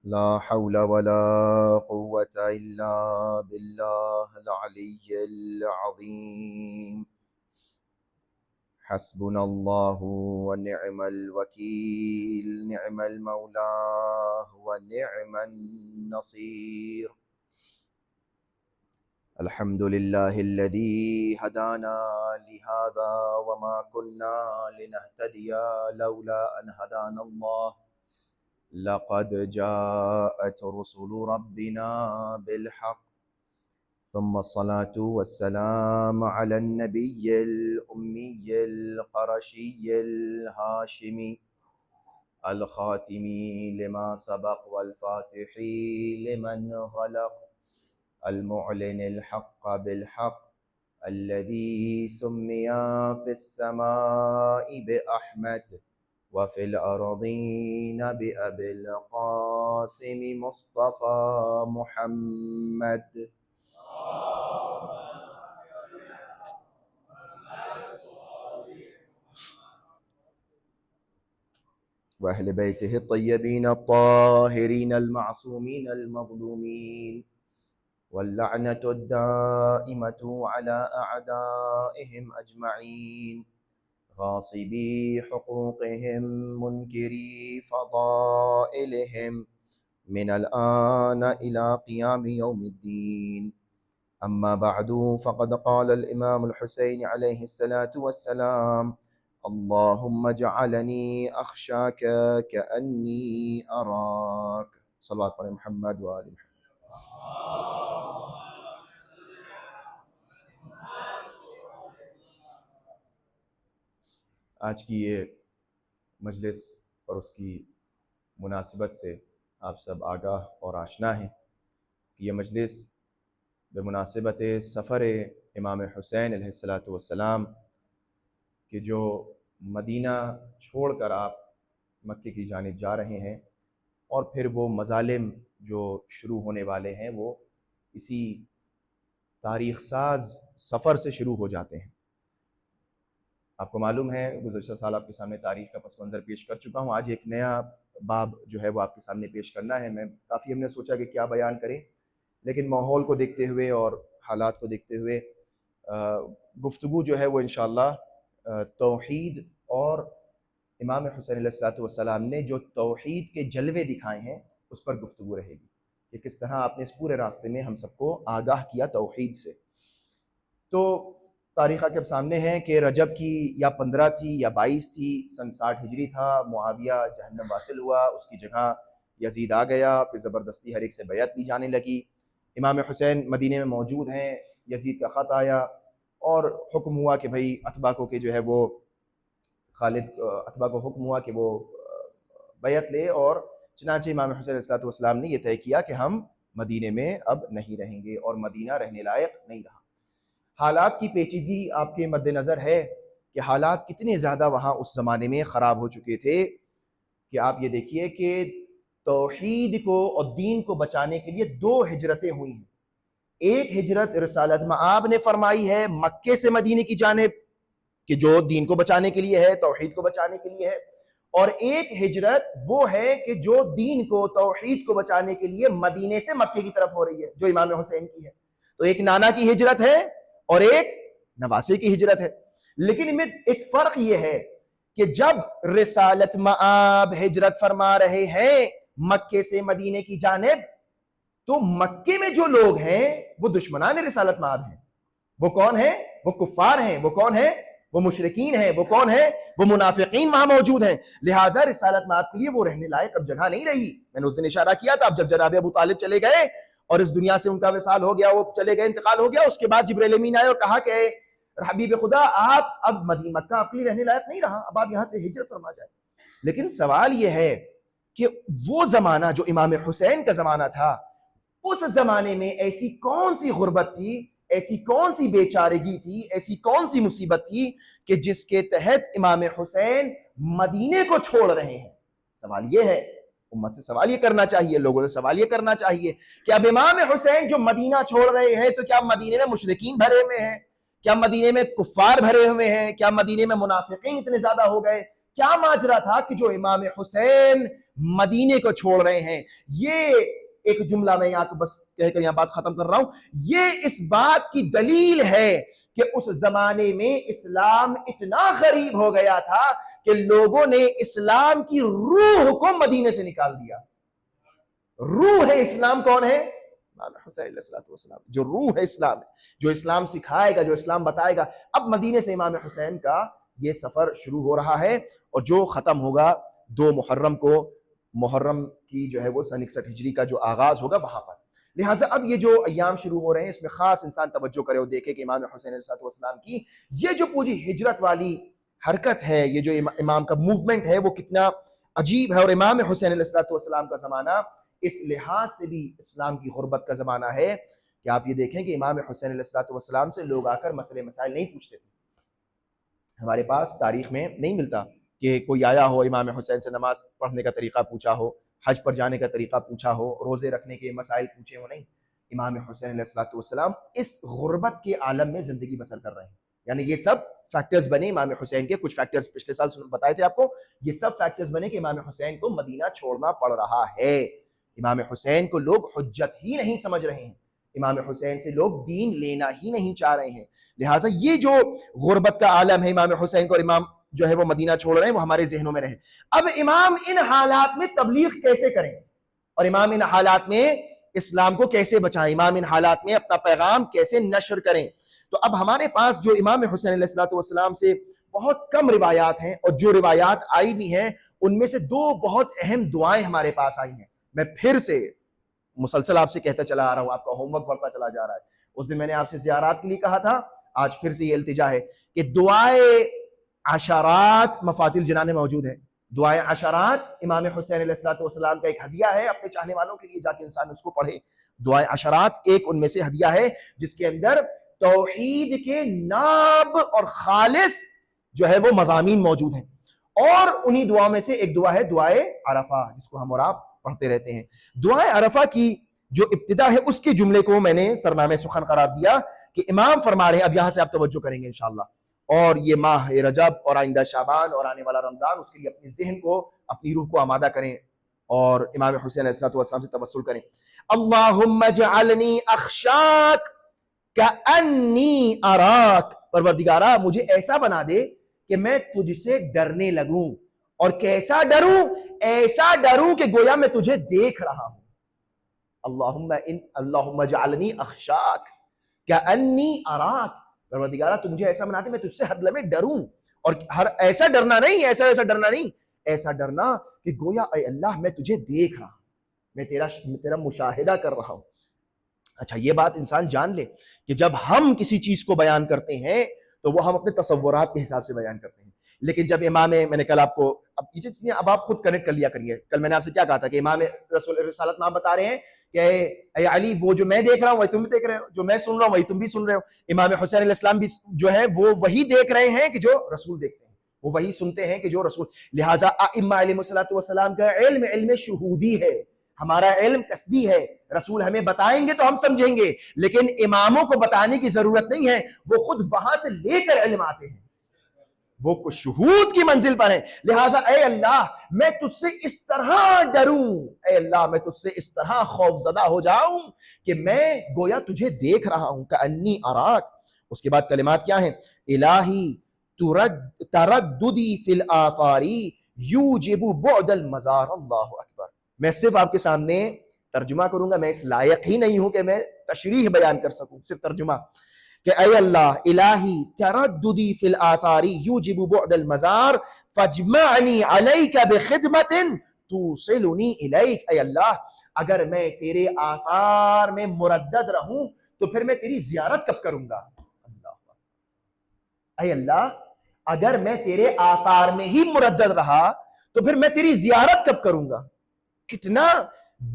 لا حول ولا قوة إلا بالله العلي العظيم. حسبنا الله ونعم الوكيل، نعم المولى ونعم النصير. الحمد لله الذي هدانا لهذا وما كنا لنهتدي لولا أن هدانا الله. لقد جاءت رسل ربنا بالحق، ثم الصلاة والسلام على النبي الأمي القرشي الهاشمي الخاتم لما سبق والفاتح لمن غلق، المعلن الحق بالحق، الذي سمي في السماء بأحمد وفي الأرضين بأبي القاسم مصطفى محمد. وأهل بيته الطيبين الطاهرين المعصومين المظلومين، واللعنة الدائمة على أعدائهم أجمعين، غاصبي حقوقهم منكري فضائلهم، من الآن إلى قيام يوم الدين. أما بعد، فقد قال الإمام الحسين عليه الصلاة والسلام: اللهم اجعلني أخشاك كأني أراك. صلوات على محمد وآل محمد. آج کی یہ مجلس اور اس کی مناسبت سے آپ سب آگاہ اور آشنا ہیں کہ یہ مجلس بمناسبت سفر امام حسین علیہ الصلاۃ والسلام کہ جو مدینہ چھوڑ کر آپ مکے کی جانب جا رہے ہیں، اور پھر وہ مظالم جو شروع ہونے والے ہیں وہ اسی تاریخ ساز سفر سے شروع ہو جاتے ہیں۔ آپ کو معلوم ہے گزشتہ سال آپ کے سامنے تاریخ کا پس منظر پیش کر چکا ہوں۔ آج ایک نیا باب جو ہے وہ آپ کے سامنے پیش کرنا ہے۔ ہم نے سوچا کہ کیا بیان کریں، لیکن ماحول کو دیکھتے ہوئے اور حالات کو دیکھتے ہوئے گفتگو جو ہے وہ انشاءاللہ توحید اور امام حسین علیہ الصلوۃ والسلام نے جو توحید کے جلوے دکھائے ہیں اس پر گفتگو رہے گی کہ کس طرح آپ نے اس پورے راستے میں ہم سب کو آگاہ کیا توحید سے۔ تو تاریخ کے سامنے ہے کہ رجب کی یا 15 تھی یا 22 تھی، سن 60 ہجری تھا، معاویہ جہنم واصل ہوا، اس کی جگہ یزید آ گیا، پھر زبردستی ہر ایک سے بیعت لی جانے لگی۔ امام حسین مدینے میں موجود ہیں، یزید کا خط آیا اور حکم ہوا کہ بھئی اتباع کو کہ جو ہے وہ اتباع کو حکم ہوا کہ وہ بیعت لے، اور چنانچہ امام حسین علیہ الصلوۃ والسلام نے یہ طے کیا کہ ہم مدینے میں اب نہیں رہیں گے، اور مدینہ رہنے لائق نہیں رہا۔ حالات کی پیچیدگی آپ کے مد نظر ہے کہ حالات کتنے زیادہ وہاں اس زمانے میں خراب ہو چکے تھے کہ آپ یہ دیکھیے کہ توحید کو اور دین کو بچانے کے لیے 2 ہجرتیں ہوئی ہیں۔ ایک ہجرت رسالت مآب نے فرمائی ہے مکے سے مدینے کی جانب، کہ جو دین کو بچانے کے لیے ہے، توحید کو بچانے کے لیے ہے، اور ایک ہجرت وہ ہے کہ جو دین کو توحید کو بچانے کے لیے مدینے سے مکے کی طرف ہو رہی ہے، جو امام حسین کی ہے۔ تو ایک نانا کی ہجرت ہے اور ایک نواسے کی ہجرت ہے، لیکن ان میں ایک فرق یہ ہے کہ جب رسالت مآب ہجرت فرما رہے ہیں مکے سے مدینے کی جانب، تو مکے میں جو لوگ ہیں وہ دشمنان رسالت مآب ہیں۔ وہ کون ہیں؟ وہ کفار ہیں۔ وہ کون ہیں؟ وہ مشرکین ہیں۔ وہ کون ہیں؟ وہ منافقین وہاں موجود ہیں۔ لہٰذا رسالت مآب کے لیے وہ رہنے لائق اب جگہ نہیں رہی۔ میں نے اس دن اشارہ کیا تھا، اب جب جناب ابو طالب چلے گئے اور اس دنیا سے ان کا وصال ہو گیا، وہ چلے گئے، انتقال ہو گیا، اس کے بعد جبرائیل امین آئے اور کہا کہ حبیب خدا آپ اب مکہ آپ کے لیے رہنے لائق نہیں رہا، اب آپ یہاں سے ہجرت فرما جائیں۔ لیکن سوال یہ ہے کہ وہ زمانہ جو امام حسین کا زمانہ تھا، اس زمانے میں ایسی کون سی غربت تھی، ایسی کون سی بیچارگی تھی، ایسی کون سی مصیبت تھی کہ جس کے تحت امام حسین مدینے کو چھوڑ رہے ہیں؟ سوال یہ ہے، امت سے سوال یہ کرنا چاہیے، لوگوں سے سوال یہ کرنا چاہیے کہ اب امام حسین جو مدینہ چھوڑ رہے ہیں تو کیا مدینے میں مشرکین بھرے ہوئے ہیں؟ کیا مدینے میں کفار بھرے ہوئے ہیں؟ کیا مدینے میں منافقین اتنے زیادہ ہو گئے؟ کیا ماجرا تھا کہ جو امام حسین مدینے کو چھوڑ رہے ہیں. یہ ایک جملہ میں یہاں کو بس کہہ کر یہاں بات ختم کر رہا ہوں. یہ اس بات کی دلیل ہے کہ اس زمانے میں اسلام اتنا غریب ہو گیا تھا کہ لوگوں نے اسلام کی روح کو مدینے سے نکال دیا. روح ہے اسلام کون ہے؟ امام حسین علیہ السلام. جو روح ہے اسلام، جو اسلام سکھائے گا، جو اسلام بتائے گا. اب مدینے سے امام حسین کا یہ سفر شروع ہو رہا ہے اور جو ختم ہوگا 2 محرم کو، محرم کی جو ہے وہ سن 61 ہجری کا جو آغاز ہوگا وہاں پر. لہٰذا اب یہ جو ایام شروع ہو رہے ہیں اس میں خاص انسان توجہ کرے اور دیکھے کہ امام حسین علیہ السلام کی یہ جو پوری ہجرت والی حرکت ہے، یہ جو امام کا موومنٹ ہے وہ کتنا عجیب ہے. اور امام حسین علیہ السلام کا زمانہ اس لحاظ سے بھی اسلام کی غربت کا زمانہ ہے کہ آپ یہ دیکھیں کہ امام حسین علیہ السلام سے لوگ آ کر مسئلے مسائل نہیں پوچھتے تھے. ہمارے پاس تاریخ میں نہیں ملتا کہ کوئی آیا ہو امام حسین سے نماز پڑھنے کا طریقہ پوچھا ہو، حج پر جانے کا طریقہ پوچھا ہو، روزے رکھنے کے مسائل پوچھے ہو. نہیں، امام حسین علیہ السلام اس غربت کے عالم میں زندگی بسر کر رہے ہیں. یعنی یہ سب فیکٹرز بنے امام حسین کے. کچھ فیکٹرز پچھلے سال بتائے تھے آپ کو. یہ سب فیکٹرز بنے کہ امام حسین کو مدینہ چھوڑنا پڑ رہا ہے. امام حسین کو لوگ حجت ہی نہیں سمجھ رہے ہیں، امام حسین سے لوگ دین لینا ہی نہیں چاہ رہے ہیں. لہٰذا یہ جو غربت کا عالم ہے امام حسین کو، اور امام جو ہے وہ مدینہ چھوڑ رہے ہیں، وہ ہمارے ذہنوں میں رہے. اب امام ان حالات میں تبلیغ کیسے کریں اور امام ان حالات میں اسلام کو کیسے بچائیں، امام ان حالات میں اپنا پیغام کیسے نشر کریں. تو اب ہمارے پاس جو امام حسین علیہ السلام سے بہت کم روایات ہیں، اور جو روایات آئی بھی ہیں ان میں سے 2 بہت اہم دعائیں ہمارے پاس آئی ہیں. میں پھر سے مسلسل آپ سے کہتا چلا آ رہا ہوں، آپ کا ہوم ورک بڑھتا چلا جا رہا ہے. اس دن میں نے آپ سے زیارات کے لیے کہا تھا، آج پھر سے یہ التجا ہے کہ دعائے عشرات مفاتیح الجنان میں موجود ہے. دعائے عشرات امام حسین علیہ السلام کا ایک ہدیہ ہے اپنے چاہنے والوں کے لیے، جا کے انسان اس کو پڑھے. دعائے عشرات ایک ان میں سے ہدیہ ہے جس کے اندر توحید کے ناب اور خالص جو ہے وہ مضامین موجود ہیں. اور انہی دعا میں سے ایک دعا ہے دعائے عرفہ، جس کو ہم اور آپ پڑھتے رہتے ہیں. دعائے عرفہ کی جو ابتدا ہے اس کے جملے کو میں نے سرنامے سخن قرار دیا کہ امام فرما رہے ہیں. اب یہاں سے آپ توجہ کریں گے انشاءاللہ. اور یہ ماہ رجب اور آئندہ شعبان اور آنے والا رمضان، اس کے لیے اپنی ذہن کو، اپنی روح کو آمادہ کریں اور امام حسین علیہ السلام سے توسل کریں. اللہم اجعلنی اخشاک کأنی اراک. پروردگارہ مجھے ایسا بنا دے کہ میں تجھ سے ڈرنے لگوں. اور کیسا ڈروں؟ ایسا ڈروں کہ گویا میں تجھے دیکھ رہا ہوں. اللہم اجعلنی اخشاک کأنی اراک. پروردگارہ تو مجھے ایسا بنا دے میں تجھ سے ہر لمحے ڈروں. اور ایسا ڈرنا نہیں، ایسا ڈرنا نہیں، ایسا ڈرنا کہ گویا اے اللہ میں تجھے دیکھ رہا ہوں، میں تیرا مشاہدہ کر رہا ہوں. اچھا، یہ بات انسان جان لے کہ جب ہم کسی چیز کو بیان کرتے ہیں تو وہ ہم اپنے تصورات کے حساب سے بیان کرتے ہیں. لیکن جب امام، میں نے کل آپ کو، اب آپ خود کنیکٹ کر لیا کریے. کل میں نے آپ سے کیا کہا تھا کہ امام رسول رسالت میں آپ بتا رہے ہیں کہ اے علی، وہ جو میں دیکھ رہا ہوں وہی تم بھی دیکھ رہے ہو، جو میں سن رہا ہوں وہی تم بھی سن رہے ہو. امام حسین علیہ السلام بھی جو ہے وہ وہی دیکھ رہے ہیں کہ جو رسول دیکھتے ہیں، وہ وہی سنتے ہیں کہ جو رسول. لہٰذا ائمہ علیہ السلام کا علم شہودی ہے، ہمارا علم کسبی ہے. رسول ہمیں بتائیں گے تو ہم سمجھیں گے، لیکن اماموں کو بتانے کی ضرورت نہیں ہے، وہ خود وہاں سے لے کر علم آتے ہیں، وہ کچھ شہود کی منزل پر ہیں. لہٰذا اے اللہ میں تجھ سے اس طرح ڈروں، اے اللہ میں تجھ سے اس طرح خوف زدہ ہو جاؤں کہ میں گویا تجھے دیکھ رہا ہوں. کأنی اراک. اس کے بعد کلمات کیا ہیں؟ الہی ترددی فی الآثاری یوجب بعد المزار. اللہ اکبر. میں صرف آپ کے سامنے ترجمہ کروں گا، میں اس لائق ہی نہیں ہوں کہ میں تشریح بیان کر سکوں، صرف ترجمہ. کہ اے اللہ الہی ترددی فی الآثاری یوجب بعد المزار فاجمعنی علیک بخدمت توصلنی الیک. اے اللہ اگر میں تیرے آثار میں مردد رہوں تو پھر میں تیری زیارت کب کروں گا؟ اے اللہ اگر میں تیرے آثار میں ہی مردد رہا تو پھر میں تیری زیارت کب کروں گا؟ کتنا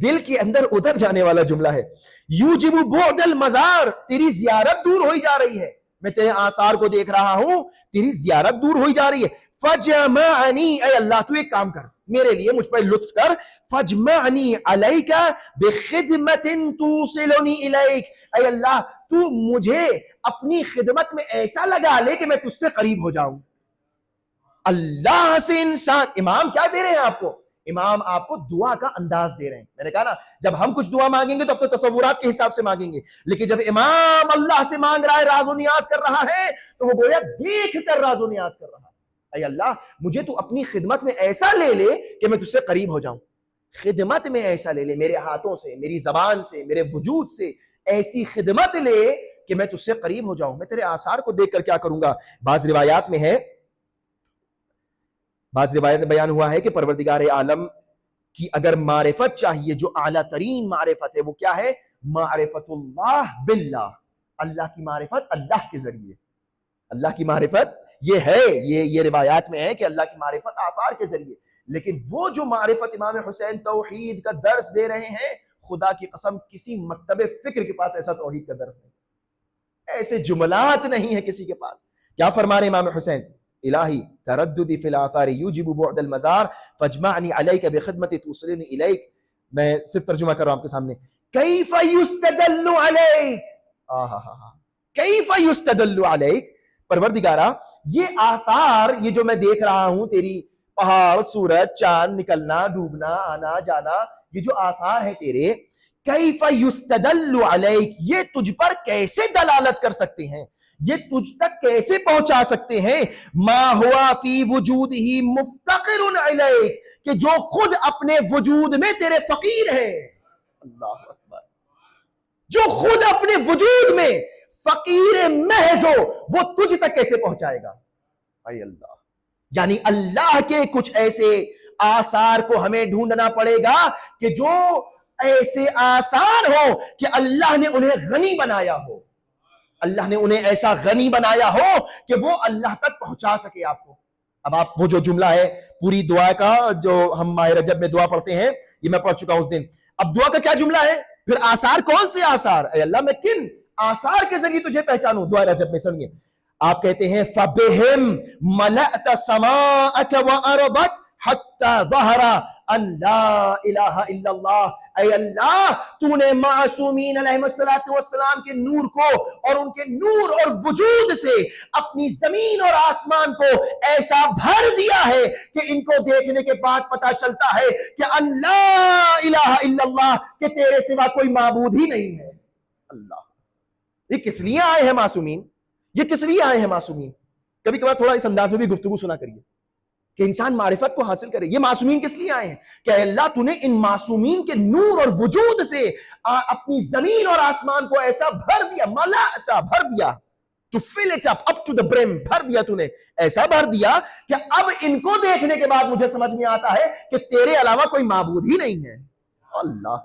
دل کے اندر اتر جانے والا جملہ ہے. یوجب بعد المزار، تیری زیارت دور ہوئی جا رہی ہے. میں تیرے آثار کو دیکھ رہا ہوں، تیری زیارت دور ہوئی جا رہی ہے. فجمعنی، اے اللہ تو ایک کام کر میرے لیے، مجھ پر لطف کر. فجمعنی علیک بخدمت توصلنی الیک. اے اللہ تو مجھے اپنی خدمت میں ایسا لگا لے کہ میں تجھ سے قریب ہو جاؤں. اللہ سے انسان، امام کیا دے رہے ہیں آپ کو؟ امام آپ کو دعا کا انداز دے رہے ہیں. میں نے کہا نا جب ہم کچھ دعا مانگیں گے تو اب تو تصورات کے حساب سے مانگیں گے, لیکن جب امام اللہ سے مانگ رہا ہے, راز و نیاز کر رہا ہے, تو وہ گویا دیکھ کر راز و نیاز کر رہا ہے. اے اللہ مجھے تو اپنی خدمت میں ایسا لے لے کہ میں تجھ سے قریب ہو جاؤں, خدمت میں ایسا لے لے, میرے ہاتھوں سے, میری زبان سے, میرے وجود سے ایسی خدمت لے کہ میں تجھ سے قریب ہو جاؤں. میں تیرے آثار کو دیکھ کر کیا کروں گا. بعض روایات میں ہے, بعض روایت میں بیان ہوا ہے کہ پروردگار عالم کی اگر معرفت چاہیے, جو اعلیٰ ترین معرفت ہے وہ کیا ہے؟ معرفت اللہ باللہ, اللہ کی معرفت اللہ کے ذریعے. اللہ کی معرفت یہ ہے, یہ روایات میں ہے کہ اللہ کی معرفت آثار کے ذریعے. لیکن وہ جو معرفت امام حسین توحید کا درس دے رہے ہیں, خدا کی قسم کسی مکتب فکر کے پاس ایسا توحید کا درس نہیں, ایسے جملات نہیں ہے کسی کے پاس. کیا فرما رہے امام حسین؟ الہی ترددی فی الاثار یوجب بعد المزار فاجمعنی علیک بخدمت توصلنی الیک. میں صرف ترجمہ کر رہا ہوں آپ کے سامنے. کیف یستدل علیک, کیف یستدل علیک, پروردگارا یہ آثار, یہ جو میں دیکھ رہا ہوں تیری پہاڑ, سورج, چاند نکلنا, ڈوبنا, آنا جانا, یہ جو آثار ہیں تیرے, کیف یستدل علیک, یہ تجھ پر کیسے دلالت کر سکتے ہیں, یہ تجھ تک کیسے پہنچا سکتے ہیں؟ ما ہوا فی وجودہ مفتقر علیک, کہ جو خود اپنے وجود میں تیرے فقیر ہے. اللہ اکبر, جو خود اپنے وجود میں فقیر محض ہو, وہ تجھ تک کیسے پہنچائے گا؟ اے اللہ, یعنی اللہ کے کچھ ایسے آثار کو ہمیں ڈھونڈنا پڑے گا کہ جو ایسے آثار ہو کہ اللہ نے انہیں غنی بنایا ہو, اللہ نے انہیں ایسا غنی بنایا ہو کہ وہ اللہ تک پہنچا سکے آپ کو. اب آپ وہ جو جملہ ہے پوری دعا کا جو ہم ماہ رجب میں دعا پڑھتے ہیں, یہ میں پڑھ چکا ہوں اس دن. اب دعا کا کیا جملہ ہے؟ پھر آثار کون سے آثار؟ اے اللہ میں کن آثار کے ذریعے تجھے پہچانوں؟ دعا رجب میں سنیے, آپ کہتے ہیں فَبِهِمْ مَلَأْتَ سَمَاءَكَ وَأَرْضَكَ حَتَّى ظَهَرَ أَن لَا إِلَهَ إِلَّا اللَّهُ. اے اللہ تو نے معصومین علیہ السلام کے نور کو اور ان کے نور اور وجود سے اپنی زمین اور آسمان کو ایسا بھر دیا ہے کہ ان کو دیکھنے کے بعد پتا چلتا ہے کہ ان لا الہ الا اللہ, کہ تیرے سوا کوئی معبود ہی نہیں ہے. اللہ, یہ کس لیے آئے ہیں معصومین؟ یہ کس لیے آئے ہیں معصومین؟ کبھی کبھار تھوڑا اس انداز میں بھی گفتگو سنا کریے کہ انسان معرفت کو حاصل کرے. یہ معصومین کس لیے آئے ہیں؟ کہ اللہ تو نے ان معصومین کے نور اور وجود سے اپنی زمین اور آسمان کو ایسا بھر دیا, ملأتا, بھر دیا, to fill it up to the brim, بھر دیا تو نے, ایسا بھر دیا کہ اب ان کو دیکھنے کے بعد مجھے سمجھ میں آتا ہے کہ تیرے علاوہ کوئی معبود ہی نہیں ہے. اللہ,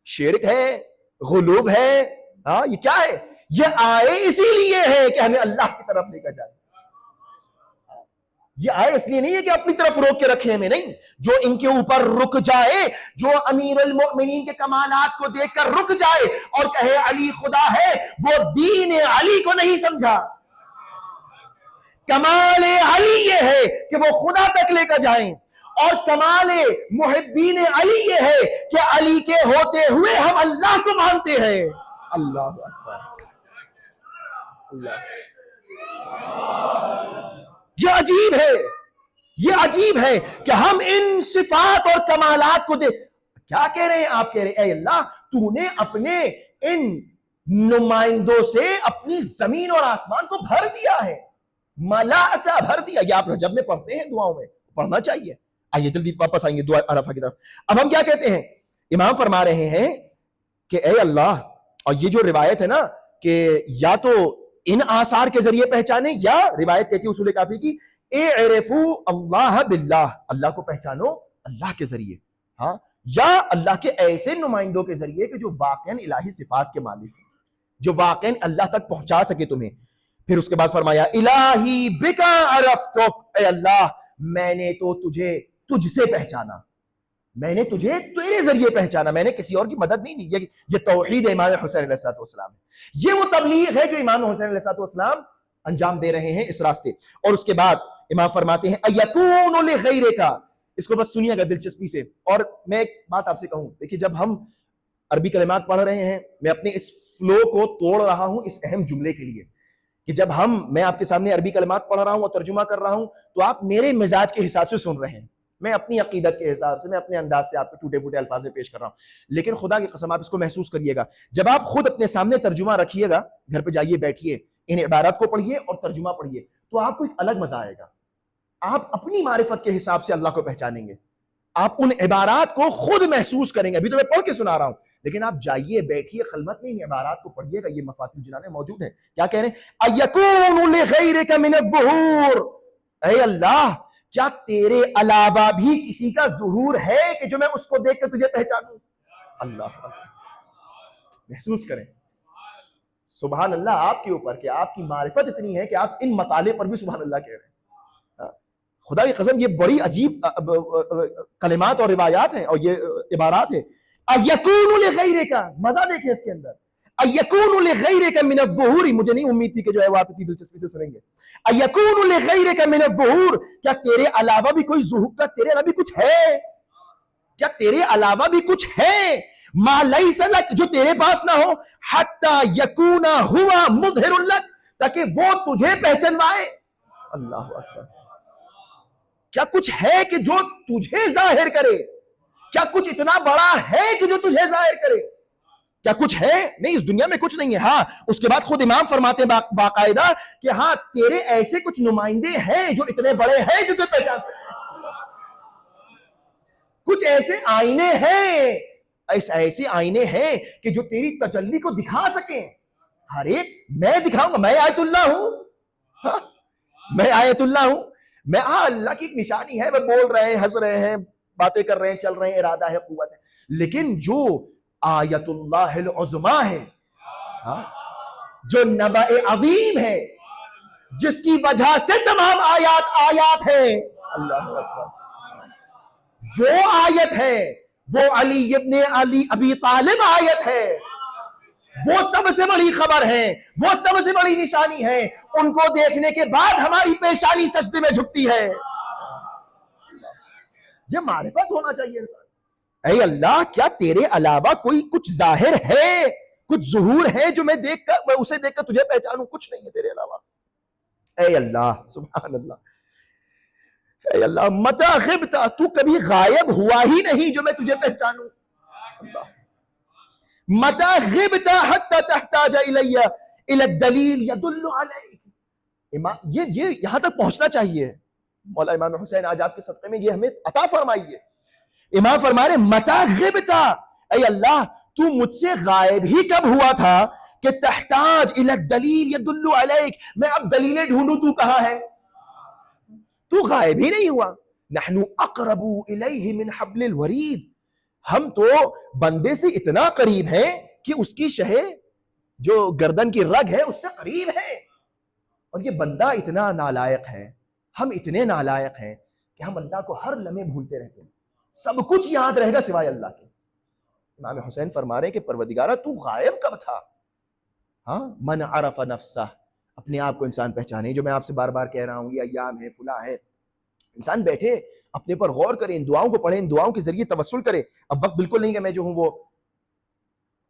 شرک ہے, غلوب ہے, ہاں یہ کیا ہے؟ یہ آئے اسی لیے ہے کہ ہمیں اللہ کی طرف لے کر جائے. یہ آئے اس لیے نہیں ہے کہ اپنی طرف روک کے رکھے ہمیں, نہیں. جو ان کے اوپر رک جائے, جو امیر المؤمنین کے کمالات کو دیکھ کر رک جائے اور کہے علی خدا ہے, وہ دین علی کو نہیں سمجھا. کمال علی یہ ہے کہ وہ خدا تک لے کر جائیں, اور کمال محبین علی یہ ہے کہ علی کے ہوتے ہوئے ہم اللہ کو مانتے ہیں. اللہ اکبر, اللہ. یہ عجیب ہے, یہ عجیب ہے کہ ہم ان صفات اور کمالات کو کیا کہہ رہے ہیں؟ آپ کہہ رہے ہیں اے اللہ تو نے اپنے ان نمائندوں سے اپنی زمین اور آسمان کو بھر دیا ہے. ملأتا, بھر دیا. یہ آپ رجب میں پڑھتے ہیں, دعاؤں میں پڑھنا چاہیے. آئیے جلدی واپس آئیں گے دعا عرفہ کی طرف. اب ہم کیا کہتے ہیں؟ امام فرما رہے ہیں کہ اے اللہ, اور یہ جو روایت ہے نا کہ یا تو ان آثار کے ذریعے پہچانے, یا روایت کہتی ہے اصول کافی کی اعرفوا اللہ باللہ, اللہ کو پہچانو اللہ کے ذریعے, ہاں, یا اللہ کے ایسے نمائندوں کے ذریعے کہ جو واقعاً الہی صفات کے مالک ہیں, جو واقعاً اللہ تک پہنچا سکے تمہیں. پھر اس کے بعد فرمایا الہی بکا عرفتک, اے اللہ میں نے تو تجھے تجھ سے پہچانا, میں نے تجھے تیرے ذریعے پہچانا, میں نے کسی اور کی مدد نہیں لی. یہ توحید امام حسین علیہ السلام ہے, یہ وہ تبلیغ ہے جو امام حسین علیہ السلام انجام دے رہے ہیں اس راستے. اور اس کے بعد امام فرماتے ہیں ایکون لغیرک, اس کو بس سنیے گا دلچسپی سے. اور میں ایک بات آپ سے کہوں, دیکھیے جب ہم عربی کلمات پڑھ رہے ہیں, میں اپنے اس فلو کو توڑ رہا ہوں اس اہم جملے کے لیے کہ جب میں آپ کے سامنے عربی کلمات پڑھ رہا ہوں اور ترجمہ کر رہا ہوں تو آپ میرے مزاج کے حساب سے سن رہے ہیں, میں اپنی عقیدت کے حساب سے، میں اپنے انداز سے آپ کو ٹوٹے پھوٹے الفاظ میں پیش کر رہا ہوں، لیکن خدا کی قسم آپ اس کو محسوس کریے گا، جب آپ خود اپنے سامنے ترجمہ رکھیے گا، گھر پہ جائیے بیٹھیے ان عبارات کو پڑھیے اور ترجمہ پڑھیے، تو آپ کو ایک الگ مزہ آئے گا. آپ اپنی معرفت کے حساب سے اللہ کو پہچانیں گے، آپ ان عبارات کو خود محسوس کریں گے. ابھی تو میں پڑھ کے سنا رہا ہوں، لیکن آپ جائیے بیٹھیے خلوت میں ان عبارات کو پڑھیے گا. یہ مفاتیح الجنان میں موجود ہے. کیا کہہ رہے ہیں؟ اَيَكُونُ لِغَيْرِكَ مِنَ الظُّهُورِ، اے اللہ کیا تیرے علاوہ بھی کسی کا ظہور ہے کہ جو میں اس کو دیکھ کر تجھے پہچانوں؟ اللہ محسوس کریں. سبحان اللہ آپ کے اوپر کہ آپ کی معرفت اتنی ہے کہ آپ ان مطالب پر بھی سبحان اللہ کہہ رہے ہیں. خدا کی قسم یہ بڑی عجیب کلمات اور روایات ہیں اور یہ عبارات ہیں. اَيَكُونُ لِغَيْرِكَ، مزہ دیکھیں اس کے اندر. اَيَكُونُ لِغَيْرِكَ مِنَ الظُّهُورِ، مجھے نہیں امید تھی کہ جو ہے وہ آپ اتنی دلچسپی سے سنیں گے. اَيَكُونُ لِغَيْرِكَ مِنَ الظُّهُورِ، کیا تیرے علاوہ بھی کوئی ظہور، کیا تیرے علاوہ بھی کچھ ہے؟ کیا تیرے علاوہ بھی کچھ ہے؟ مَا لَيْسَ لَكَ، جو تیرے پاس نہ ہو، حَتَّى يَكُونَ هُوَ مُظْهِرٌ لَكَ، تاکہ وہ تجھے پہچنوائے. اللہ اکبر. کیا کچھ ہے کہ جو تجھے ظاہر کرے؟ کیا کچھ اتنا بڑا ہے کہ جو تجھے ظاہر کرے؟ کیا کچھ ہے؟ نہیں، اس دنیا میں کچھ نہیں ہے. ہاں اس کے بعد خود امام فرماتے ہیں باقاعدہ کہ ہاں تیرے ایسے کچھ نمائندے ہیں جو اتنے بڑے ہیں جو تجھے پہچان سکتے ہیں. کچھ ایسے آئینے ہیں، ایسے آئینے ہیں کہ جو تیری تجلی کو دکھا سکیں. ہر ایک میں دکھاؤں گا، میں آیت اللہ ہوں، ہاں میں آیت اللہ ہوں، میں اللہ کی ایک نشانی ہے، میں بول رہے ہیں، ہنس رہے ہیں، باتیں کر رہے ہیں، چل رہے ہیں، ارادہ ہے، قوت ہے. لیکن جو آیت اللہ العظمی ہے، جو نبأ عظیم ہے، جس کی وجہ سے تمام آیات ہیں، اللہ اکبر، وہ آیت ہے، وہ علی ابن ابی طالب آیت ہے، وہ سب سے بڑی خبر ہے، وہ سب سے بڑی نشانی ہے. ان کو دیکھنے کے بعد ہماری پیشانی سجدے میں جھکتی ہے. یہ معرفت ہونا چاہیے انسان. اے اللہ کیا تیرے علاوہ کوئی کچھ ظاہر ہے، کچھ ظہور ہے جو میں اسے دیکھ کر تجھے پہچانوں؟ کچھ نہیں ہے تیرے علاوہ. اے اللہ سبحان اللہ. اے اللہ متى غبت، تو کبھی غائب ہوا ہی نہیں جو میں تجھے پہچانوں. اللہ متى غبت حتى تحتاج الي الى الدليل يدل عليك. یہ یہاں تک پہنچنا چاہیے. مولا امام حسین آج آپ کے صدقے میں یہ ہمیں عطا فرمائیے. امام فرما رہے متا غبتا، اے اللہ تو مجھ سے غائب ہی کب ہوا تھا کہ تحتاج الی الدلیل یدل علیک، میں اب دلیلیں ڈھونڈوں تو کہاں ہے؟ تو غائب ہی نہیں ہوا. نحن اقرب الیہ من حبل الورید، ہم تو بندے سے اتنا قریب ہیں کہ اس کی شہ جو گردن کی رگ ہے اس سے قریب ہے. اور یہ بندہ اتنا نالائق ہے، ہم اتنے نالائق ہیں کہ ہم اللہ کو ہر لمحے بھولتے رہتے ہیں. سب کچھ یاد رہے گا سوائے اللہ کے. امام حسین فرما رہے ہیں کہ پروردگارہ تو غائب کب تھا؟ ہاں من عرف نفسہ، اپنے آپ کو انسان پہچانے. جو میں آپ سے بار بار کہہ رہا ہوں یہ ایام ہے، فلاں ہے. انسان بیٹھے اپنے پر غور کرے، ان دعاؤں کو پڑھے، ان دعاؤں کے ذریعے توسل کرے. اب وقت بالکل نہیں کہ میں جو ہوں وہ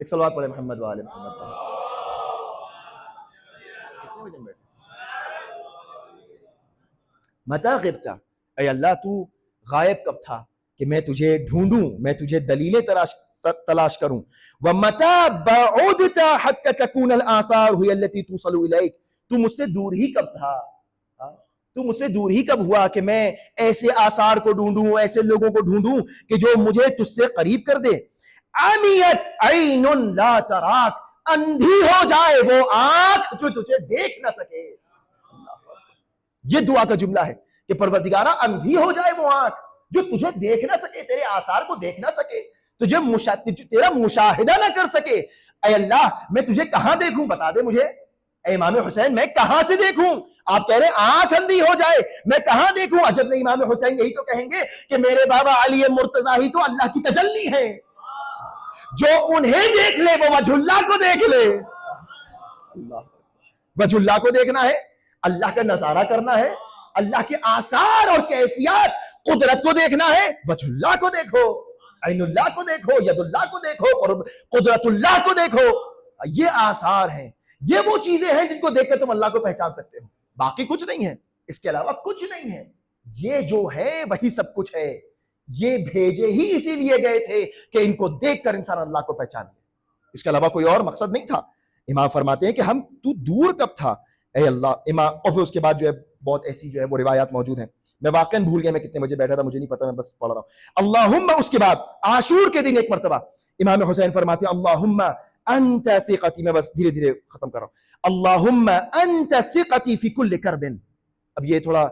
ایک صلوات پڑھے محمد وآل محمد. متا غبت، اے اللہ تو غائب کب تھا کہ میں تجھے ڈھونڈوں، میں تجھے دلیلیں تلاش کروں. وَمَتَى بَعُدْتَ حَتَّى تَكُونَ الْآثَارُ هِيَ الَّتِي تُوصَلُ إِلَيْكَ، تو مجھ سے دور ہی کب تھا، تو مجھ سے دور ہی کب ہوا کہ میں ایسے آثار کو ڈھونڈوں، ایسے لوگوں کو ڈھونڈوں کہ جو مجھے تجھ سے قریب کر دے. عَمِيَتْ عَيْنٌ لَا تَرَاكَ، اندھی ہو جائے وہ آنکھ جو تجھے دیکھ نہ سکے. یہ دعا کا جملہ ہے کہ پروردگارہ اندھی ہو جائے وہ آنکھ جو تجھے دیکھ نہ سکے، تیرے آثار کو دیکھ نہ سکے، تیرا مشاہدہ نہ کر سکے. اے اللہ میں تجھے کہاں دیکھوں، بتا دے مجھے. اے امام حسین میں کہاں سے دیکھوں؟ آپ کہہ رہے ہیں آنکھ اندھی ہو جائے، میں کہاں دیکھوں؟ عجب نہیں، امام حسین یہی تو کہیں گے کہ میرے بابا علی مرتضیٰ ہی تو اللہ کی تجلی ہے. جو انہیں دیکھ لے وہ وجہ اللہ کو دیکھ لے. وجہ اللہ کو دیکھنا ہے، اللہ کا نظارہ کرنا ہے، اللہ کے آثار اور کیفیات قدرت کو دیکھنا ہے، وجہ اللہ کو دیکھو، عین اللہ کو دیکھو، ید اللہ کو دیکھو، قدرت اللہ کو دیکھو. یہ آثار ہیں، یہ وہ چیزیں ہیں جن کو دیکھ کر تم اللہ کو پہچان سکتے ہو. باقی کچھ نہیں ہے، اس کے علاوہ کچھ نہیں ہے. یہ جو ہے وہی سب کچھ ہے. یہ بھیجے ہی اسی لیے گئے تھے کہ ان کو دیکھ کر انسان اللہ کو پہچان لے. اس کے علاوہ کوئی اور مقصد نہیں تھا. امام فرماتے ہیں کہ ہم تو دور کب تھا اے اللہ. امام اور پھر اس کے بعد جو ہے بہت ایسی جو ہے وہ روایات موجود ہیں. میں واقعاً بھول گیا میں کتنے بجے بیٹھا تھا, مجھے نہیں پتا, میں بس پڑھ رہا ہوں. اللہم, اس کے بعد عاشور کے دن ایک مرتبہ امام حسین فرماتے ہیں اللہم انت ثقتی, میں بس دھیرے دھیرے ختم کر رہا ہوں, اللہم انت ثقتی فی کل کرب. اب یہ تھوڑا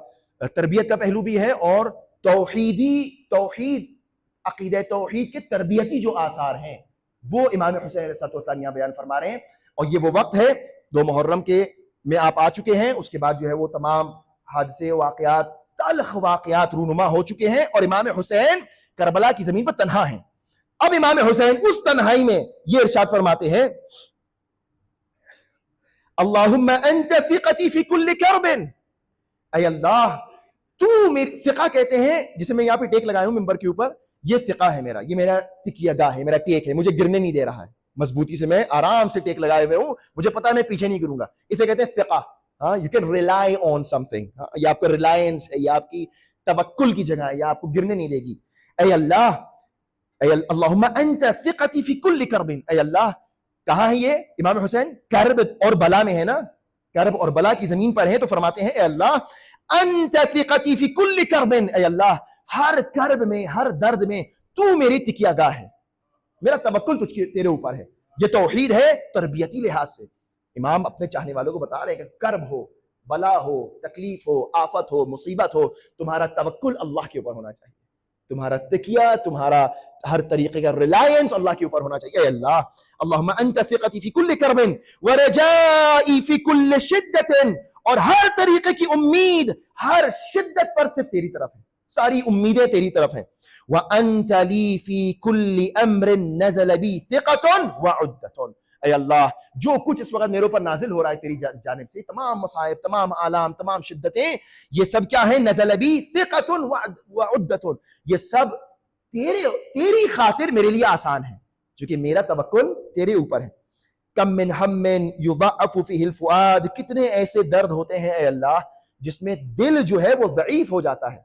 تربیت کا پہلو بھی ہے اور توحید عقیدہ توحید کے تربیتی جو آثار ہیں وہ امام حسین علیہ السلام یہاں بیان فرما رہے ہیں. اور یہ وہ وقت ہے 2 محرم کے میں آپ آ چکے ہیں. اس کے بعد جو ہے وہ تمام حادثے واقعات تلخ واقعات رونما ہو چکے ہیں اور امام حسین کربلا کی زمین پر تنہا ہیں. اب امام حسین اس تنہائی میں یہ ارشاد فرماتے ہیں اللہم انت ثقتی فی کل کرب. اے اللہ تو میری, ثقہ کہتے ہیں جسے میں یہاں پہ ٹیک لگایا ہوں ممبر کے اوپر, یہ ثقہ ہے میرا, یہ میرا تکیہ گاہ ہے, میرا ٹیک ہے, مجھے گرنے نہیں دے رہا ہے, مضبوطی سے میں آرام سے ٹیک لگائے ہوئے ہوں, مجھے پتا ہے میں پیچھے نہیں گروں گا. اسے کہتے ہیں ثقہ. ہاں, you can rely on some thing, یہ آپ کا ریلائنس ہے, یہ آپ کی توکل کی جگہ ہے, یہ آپ کو گرنے نہیں دے گی. اے اللہ, اے اللہم انت ثقتی فی کل کرب. اے اللہ, کہاں ہے یہ امام حسین؟ کرب اور بلا میں ہے نا, کرب اور بلا کی زمین پر ہے. تو فرماتے ہیں اے اللہ انت ثقتی فی کل کرب. اے اللہ, ہر کرب میں, ہر درد میں تو میری تکیہ گاہ ہے, میرا توکل تیرے اوپر ہے. یہ توحید ہے تربیتی لحاظ سے. امام اپنے چاہنے والوں کو بتا رہے ہیں کہ کرب ہو, بلا ہو, تکلیف ہو, آفت ہو, مصیبت ہو, تمہارا توکل اللہ کے اوپر ہونا چاہیے, تمہارا تکیہ, تمہارا ہر طریقے کا ریلائنس اللہ کے اوپر ہونا چاہیے. اے اللہ, اللہم انت ثقتی فی کل کرب ورجائی فی کل شدت, اور ہر طریقے کی امید ہر شدت پر صرف تیری طرف ہے, ساری امیدیں تیری طرف ہیں. وَأَنْتَ لِي فِي كُلِّ أَمْرٍ نَزَلَ بِي ثِقَةٌ وَعُدَّةٌ. اے اللہ, جو کچھ اس وقت میرے اوپر نازل ہو رہا ہے تیری جانب سے, تمام مصائب, تمام آلام, تمام شدتیں, یہ سب کیا ہے؟ نزل بی ثقۃ وعدۃ, یہ سب تیری خاطر میرے لیے آسان ہے, چونکہ میرا توکل تیرے اوپر ہے. کم من ہم یضعف فیہ الفؤاد, کتنے ایسے درد ہوتے ہیں اے اللہ جس میں دل جو ہے وہ ضعیف ہو جاتا ہے.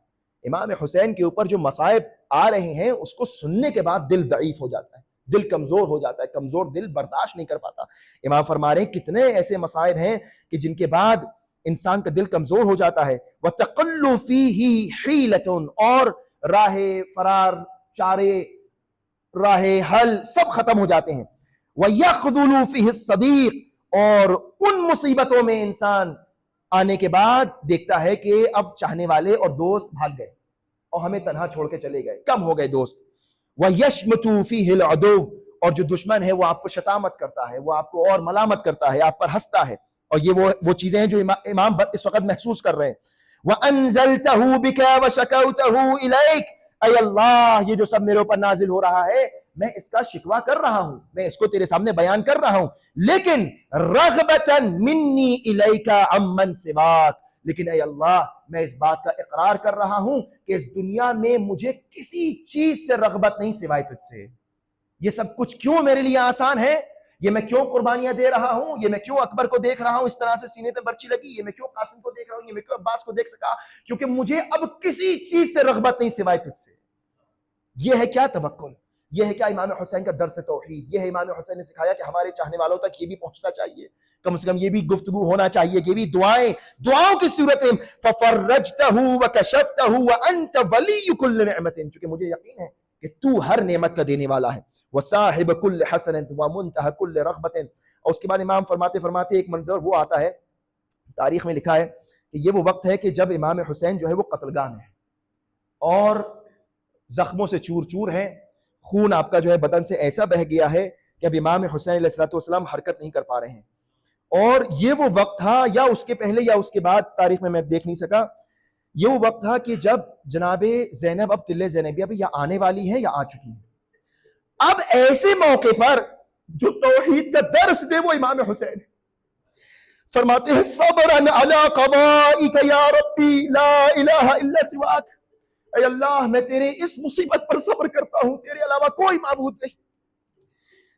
امام حسین کے اوپر جو مصائب آ رہے ہیں اس کو سننے کے بعد دل ضعیف ہو جاتا ہے, دل کمزور ہو جاتا ہے, کمزور دل برداشت نہیں کر پاتا. امام فرما رہے ہیں کتنے ایسے مصائب ہیں کہ جن کے بعد انسان کا دل کمزور ہو جاتا ہے. وَتَقَلُّ فِيهِ حِيلَةٌ, اور راہ فرار, چارے, راہ حل سب ختم ہو جاتے ہیں. وَيَخْذُلُ فِيهِ الصَّدِيقِ, اور ان مصیبتوں میں انسان آنے کے بعد دیکھتا ہے کہ اب چاہنے والے اور دوست بھاگ گئے اور ہمیں تنہا چھوڑ کے چلے گئے, کم ہو گئے دوست. وَيَشْمِتُ فِيهِ الْعَدُوُّ, اور جو دشمن ہے وہ آپ کو شتامت کرتا ہے, وہ آپ کو اور ملامت کرتا ہے, آپ پر ہنستا ہے. اور یہ وہ چیزیں ہیں جو امام اس وقت محسوس کر رہے ہیں. وَأَنزَلْتَهُ بِكَ وَشَكَوْتَهُ إِلَيْكَ, اے اللہ یہ جو سب میرے اوپر نازل ہو رہا ہے میں اس کا شکوہ کر رہا ہوں, میں اس کو تیرے سامنے بیان کر رہا ہوں, لیکن رغبتاً منی الیک عمن سواک, لیکن اے اللہ میں اس بات کا اقرار کر رہا ہوں کہ اس دنیا میں مجھے کسی چیز سے رغبت نہیں سوائے تجھ سے. یہ سب کچھ کیوں میرے لیے آسان ہے, یہ میں کیوں قربانیاں دے رہا ہوں, یہ میں کیوں اکبر کو دیکھ رہا ہوں اس طرح سے سینے پہ برچی لگی, یہ میں کیوں قاسم کو دیکھ رہا ہوں, یہ میں کیوں عباس کو دیکھ سکا, کیونکہ مجھے اب کسی چیز سے رغبت نہیں سوائے تجھ سے. یہ ہے کیا توکل, یہ ہے کیا امام حسین کا درس توحید, یہ ہے امام حسین نے سکھایا کہ ہمارے چاہنے والوں تک یہ بھی پہنچنا چاہیے, کم سے کم یہ بھی گفتگو ہونا چاہیے, یہ بھی دعاؤں کی صورت ہے. فَفَرَّجْتَهُ وَكَشَفْتَهُ وَأَنْتَ وَلِيُّ كُلِّ نِعْمَةٍ, چونکہ مجھے یقین ہے کہ تو ہر نعمت کا دینے والا ہے. وَصَاحِبَ كُلِّ حَسَنَةٍ وَمُنْتَهَى كُلِّ رَغْبَةٍ. اور اس کے بعد امام فرماتے ایک منظر وہ آتا ہے, تاریخ میں لکھا ہے کہ یہ وہ وقت ہے کہ جب امام حسین جو ہے وہ قتل گاہ میں ہے اور زخموں سے چور چور ہیں, خون آپ کا جو ہے بدن سے ایسا بہ گیا ہے کہ اب امام حسین علیہ السلام حرکت نہیں کر پا رہے ہیں. اور یہ وہ وقت تھا, یا اس کے پہلے یا اس کے بعد, تاریخ میں دیکھ نہیں سکا, یہ وہ وقت تھا کہ جب جناب زینب اب تل زینبیہ بھی یا آنے والی ہے یا آ چکی ہے. اب ایسے موقع پر جو توحید کا درس دے وہ امام حسین فرماتے ہیں صبرا علی قضائک یا ربی لا الہ الا سواک, اے اللہ میں تیرے اس مصیبت پر صبر کرتا ہوں, تیرے علاوہ کوئی معبود نہیں.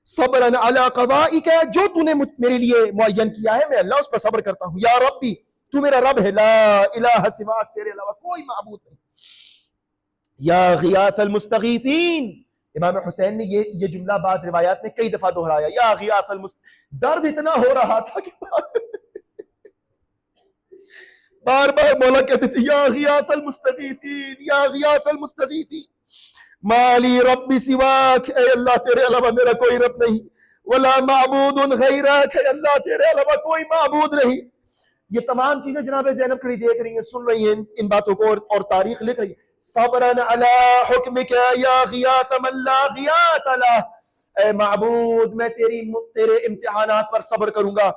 صبرا علی قضائک, جو تو نے میرے لیے معین کیا ہے میں اللہ اس پر صبر کرتا ہوں. یا ربی تو میرا رب ہے، لا الہ سواک، تیرے علاوہ کوئی معبود نہیں. یا غیاث المستغیثین، امام حسین نے یہ جملہ بعض روایات میں کئی دفعہ دہرایا، یا غیاث درد اتنا ہو رہا تھا کہ بار بار مولا کہتے تھے یا غیاث المستغیثین، یا غیاث المستغیثین، مالی رب سواک، اے اللہ تیرے علاوہ میرا کوئی رب نہیں، ولا معبود غیرک، اے اللہ تیرے علاوہ کوئی معبود نہیں. یہ تمام چیزیں جناب زینب کھڑی دیکھ رہی ہیں، سن رہی ہیں ان باتوں کو، اور تاریخ لکھ رہی ہے. صبرا علی حکمک یا غیاث من لا غیاث لہ، اے معبود میں تیرے امتحانات پر صبر کروں گا،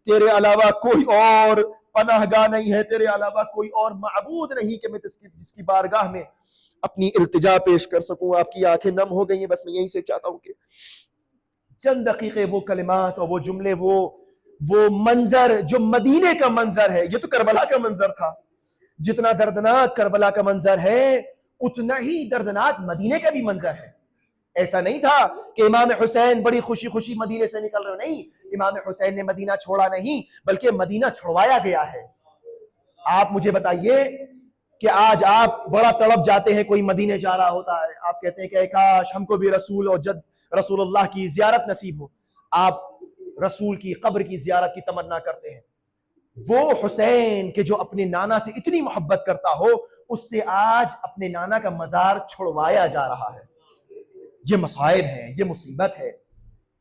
تیرے علاوہ کوئی اور پناہ گاہ نہیں ہے، تیرے علاوہ کوئی اور معبود نہیں کہ میں جس کی بارگاہ میں اپنی التجا پیش کر سکوں. آپ کی آنکھیں نم ہو گئی ہیں. بس میں یہیں سے چاہتا ہوں کہ چند دقیقے وہ کلمات اور وہ جملے، وہ منظر جو مدینے کا منظر ہے، یہ تو کربلا کا منظر تھا. جتنا دردناک کربلا کا منظر ہے اتنا ہی دردناک مدینے کا بھی منظر ہے. ایسا نہیں تھا کہ امام حسین بڑی خوشی خوشی مدینے سے نکل رہے، نہیں، امام حسین نے مدینہ چھوڑا نہیں بلکہ مدینہ چھڑوایا گیا ہے. آپ مجھے بتائیے کہ آج آپ بڑا تڑپ جاتے ہیں، کوئی مدینے جا رہا ہوتا ہے، آپ کہتے ہیں کہ کاش ہم کو بھی رسول اور جد رسول اللہ کی زیارت نصیب ہو. آپ رسول کی قبر کی زیارت کی تمنا کرتے ہیں. وہ حسین کہ جو اپنے نانا سے اتنی محبت کرتا ہو، اس سے آج اپنے نانا کا مزار چھڑوایا جا رہا ہے. یہ مصائب ہے، یہ مصیبت ہے.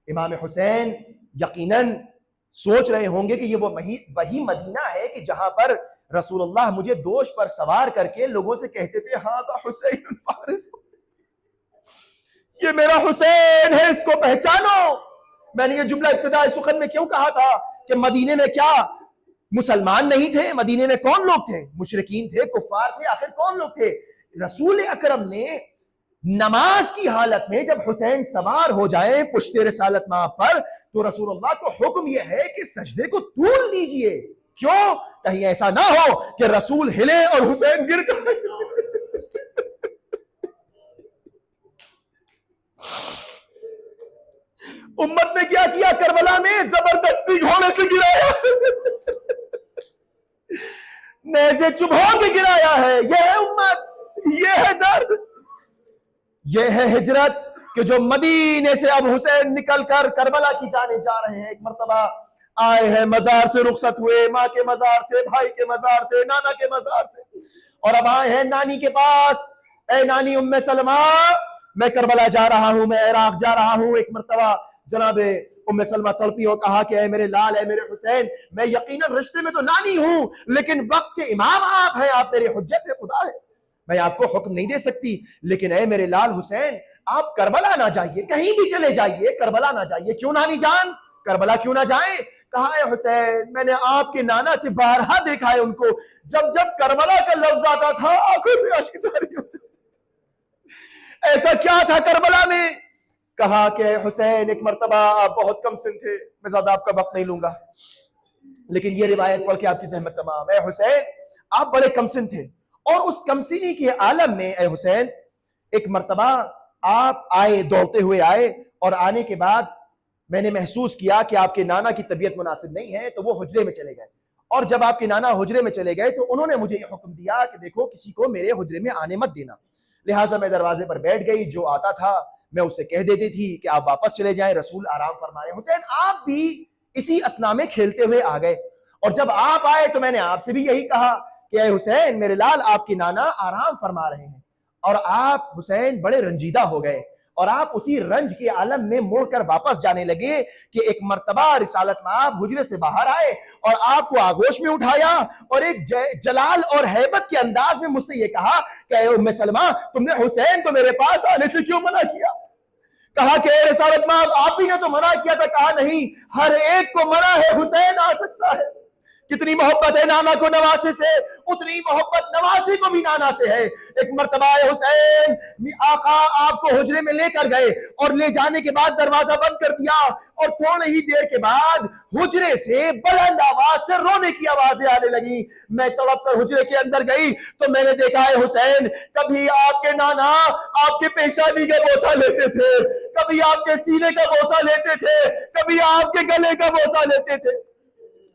امام حسین یقیناً سوچ رہے ہوں گے کہ یہ وہی مدینہ ہے کہ جہاں پر رسول اللہ مجھے دوش پر سوار کر کے لوگوں سے کہتے تھے ہاں تو حسین الفارس، یہ میرا حسین ہے، اس کو پہچانو. میں نے یہ جملہ ابتدائی سخن میں کیوں کہا تھا کہ مدینے میں کیا مسلمان نہیں تھے؟ مدینے میں کون لوگ تھے؟ مشرکین تھے، کفار تھے، آخر کون لوگ تھے؟ رسول اکرم نے نماز کی حالت میں جب حسین سوار ہو جائے پشت رسالت مآب پر تو رسول اللہ کو حکم یہ ہے کہ سجدے کو طول دیجئے. کیوں؟ کہیں ایسا نہ ہو کہ رسول ہلے اور حسین گر جائے. امت نے کیا کیا کربلا میں؟ زبردستی گھوڑے سے گرایا، نیزے چبھو کے گرایا ہے. یہ ہے امت، یہ ہے درد، یہ ہے ہجرت کہ جو مدینے سے اب حسین نکل کر کربلا کی جانب جا رہے ہیں. ایک مرتبہ آئے ہیں، مزار سے رخصت ہوئے، ماں کے مزار سے، بھائی کے مزار سے، نانا کے مزار سے، اور اب آئے ہیں نانی کے پاس. اے نانی ام سلمہ، میں کربلا جا رہا ہوں، میں عراق جا رہا ہوں. ایک مرتبہ جناب ام سلمہ تڑپی اور کہا کہ اے میرے لال، اے میرے حسین، میں یقیناً رشتے میں تو نانی ہوں لیکن وقت کے امام آپ ہیں، آپ میرے حجت خدا ہے، میں آپ کو حکم نہیں دے سکتی، لیکن اے میرے لال حسین آپ کربلا نہ جائیے، کہیں بھی چلے جائیے، کربلا نہ جائیے. کیوں نانی جان کربلا کیوں نہ جائیں؟ کہا اے حسین میں نے آپ کے نانا سے بارہا دیکھا ہے، ان کو جب کربلا کا لفظ آتا تھا آنکھوں سے اشک جاری ہو جاتے. ایسا کیا تھا کربلا میں؟ کہا کہ اے حسین ایک مرتبہ آپ بہت کم سن تھے، میں زیادہ آپ کا وقت نہیں لوں گا لیکن یہ روایت پڑھ کے آپ کی زحمت تمام. اے حسین آپ بڑے کم سن تھے اور اس کم سنی کے عالم میں اے حسین ایک مرتبہ آپ آئے، دوڑتے ہوئے آئے، اور آنے کے بعد میں نے محسوس کیا کہ آپ کے نانا کی طبیعت مناسب نہیں ہے تو وہ حجرے میں چلے گئے. اور جب آپ کے نانا حجرے میں چلے گئے تو انہوں نے مجھے یہ حکم دیا کہ دیکھو کسی کو میرے حجرے میں آنے مت دینا. لہٰذا میں دروازے پر بیٹھ گئی، جو آتا تھا میں اسے کہہ دیتی تھی کہ آپ واپس چلے جائیں، رسول آرام فرما رہے ہیں. حسین آپ بھی اسی اسنا میں کھیلتے ہوئے آ گئے، اور جب آپ آئے تو میں نے آپ سے بھی یہی کہا کہ اے حسین میرے لال آپ کی نانا آرام فرما رہے ہیں. اور آپ حسین بڑے رنجیدہ ہو گئے اور آپ اسی رنج کے عالم میں مڑ کر واپس جانے لگے کہ ایک مرتبہ رسالت مآب حجرے سے باہر آئے اور آپ کو آغوش میں اٹھایا اور ایک جلال اور ہیبت کے انداز میں مجھ سے یہ کہا کہ اے ام سلمہ تم نے حسین کو میرے پاس آنے سے کیوں منع کیا؟ کہا کہ اے رسالت مآب آپ ہی نے تو منع کیا تھا. کہا نہیں، ہر ایک کو منع ہے، حسین آ سکتا ہے. کتنی محبت ہے نانا کو نواسے سے، اتنی محبت نواسے کو بھی نانا سے ہے. ایک مرتبہ حسین آقا آپ کو حجرے میں لے کر گئے اور لے جانے کے بعد دروازہ بند کر دیا اور تھوڑی ہی دیر کے بعد حجرے سے بلند آواز سے رونے کی آوازیں آنے لگی. میں تڑپ کر حجرے کے اندر گئی تو میں نے دیکھا ہے حسین کبھی آپ کے نانا آپ کے پیشانی کا بوسہ لیتے تھے، کبھی آپ کے سینے کا بوسہ لیتے تھے، کبھی آپ کے گلے کا بوسہ لیتے تھے.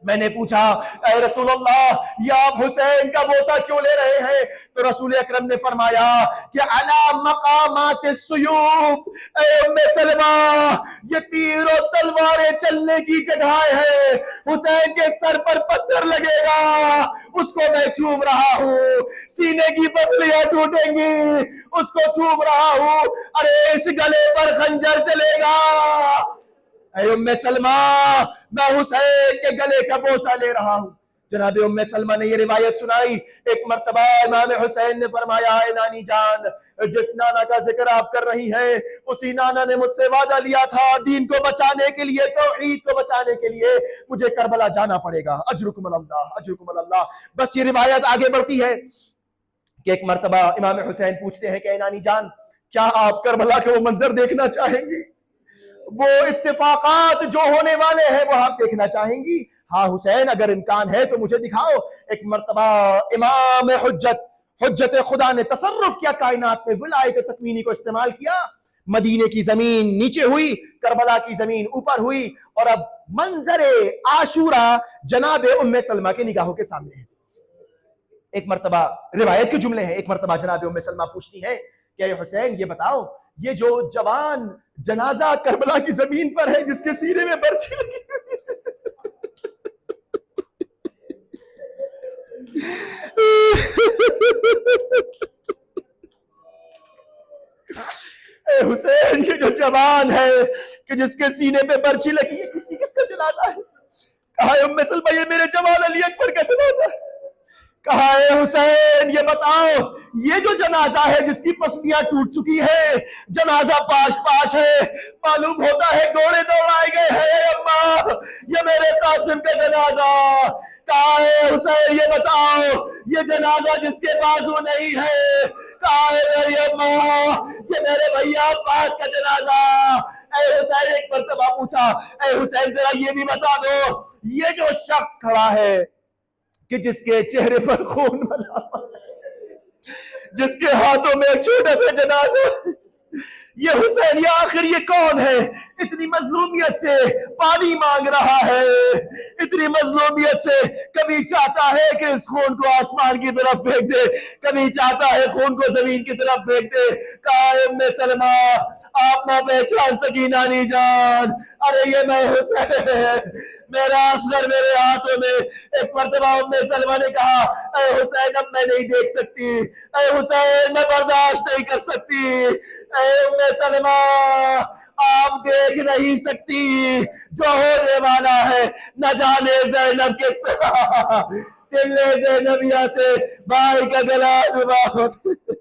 میں نے پوچھا اے رسول اللہ یہ آپ حسین کا بوسہ کیوں لے رہے ہیں؟ تو رسول اکرم نے فرمایا کہ علی مقامات السیوف، اے ام سلمہ یہ تیر و تلواریں چلنے کی جگہ ہے، حسین کے سر پر پتھر لگے گا اس کو میں چوم رہا ہوں، سینے کی پسلیاں ٹوٹیں گی اس کو چوم رہا ہوں، ارے اس گلے پر خنجر چلے گا، اے ام سلمہ میں حسین کے گلے کا بوسہ لے رہا ہوں۔ جناب ام سلمہ نے یہ روایت سنائی، ایک مرتبہ امام حسین نے فرمایا اے نانی جان، جس نانا کا ذکر آپ کر رہی ہیں اسی نانا نے مجھ سے وعدہ لیا تھا دین کو بچانے کے لیے، توحید کو بچانے کے لیے مجھے کربلا جانا پڑے گا، اجرکم اللہ اجرکم اللہ۔ بس یہ روایت آگے بڑھتی ہے کہ ایک مرتبہ امام حسین پوچھتے ہیں کہ اے نانی جان کیا آپ کربلا کے وہ منظر دیکھنا چاہیں گی، وہ اتفاقات جو ہونے والے ہیں وہ آپ دیکھنا چاہیں گی؟ ہاں حسین اگر امکان ہے تو مجھے دکھاؤ۔ ایک مرتبہ امام حجت خدا نے تصرف کیا کائنات میں، ولایت تکوینی کو استعمال کیا، مدینے کی زمین نیچے ہوئی، کربلا کی زمین اوپر ہوئی، اور اب منظر عاشورہ جناب ام سلمہ کی نگاہوں کے سامنے ہے۔ ایک مرتبہ روایت کے جملے ہیں، ایک مرتبہ جناب ام سلمہ پوچھتی ہیں کہ اے حسین یہ بتاؤ یہ جو جوان جنازہ کربلا کی زمین پر ہے جس کے سینے میں برچھی لگی اے حسین یہ جو جوان ہے کہ جس کے سینے پہ برچھی لگی ہے کس کا جنازہ ہے؟ کہا اے ام سلمہ یہ میرے جوان علی اکبر کا جنازہ ہے۔ کہا اے حسین یہ بتاؤ یہ جو جنازہ ہے جس کی پسلیاں ٹوٹ چکی ہے، جنازہ پاش ہے، معلوم ہوتا ہے گھوڑے دوڑائے گئے ہیں، اے اماں یہ میرے قاسم کا جنازہ۔ کہا اے حسین یہ بتاؤ یہ جنازہ جس کے بازو نہیں ہے، کہا اے میری اماں یہ میرے بھیا عباس کا جنازہ۔ اے حسین ایک مرتبہ پوچھا اے حسین ذرا یہ بھی بتا دو یہ جو شخص کھڑا ہے کہ جس کے چہرے پر خون ملا جس کے ہاتھوں میں ایک چھوٹا سا جنازہ، یہ حسین یہ آخر یہ کون ہے؟ اتنی مظلومیت سے پانی مانگ رہا ہے، اتنی مظلومیت سے کبھی چاہتا ہے کہ اس خون کو آسمان کی طرف پھینک دے، کبھی چاہتا ہے خون کو زمین کی طرف پھینک دے۔ کہا ام سلمہ آپ نہ پہچان سکی نانی جان، ارے یہ میں حسین، میرا اصغر میرے ہاتھوں میں۔ ایک مرتبہ ام سلمہ نے کہا اے حسین اب میں نہیں دیکھ سکتی، اے حسین میں برداشت نہیں کر سکتی، اے ام سلمہ آپ دیکھ نہیں سکتی جو ہونے والا ہے، نہ جانے زینب کس طرح دل زینبیہ سے بھائی کا گلا زبا ہوتا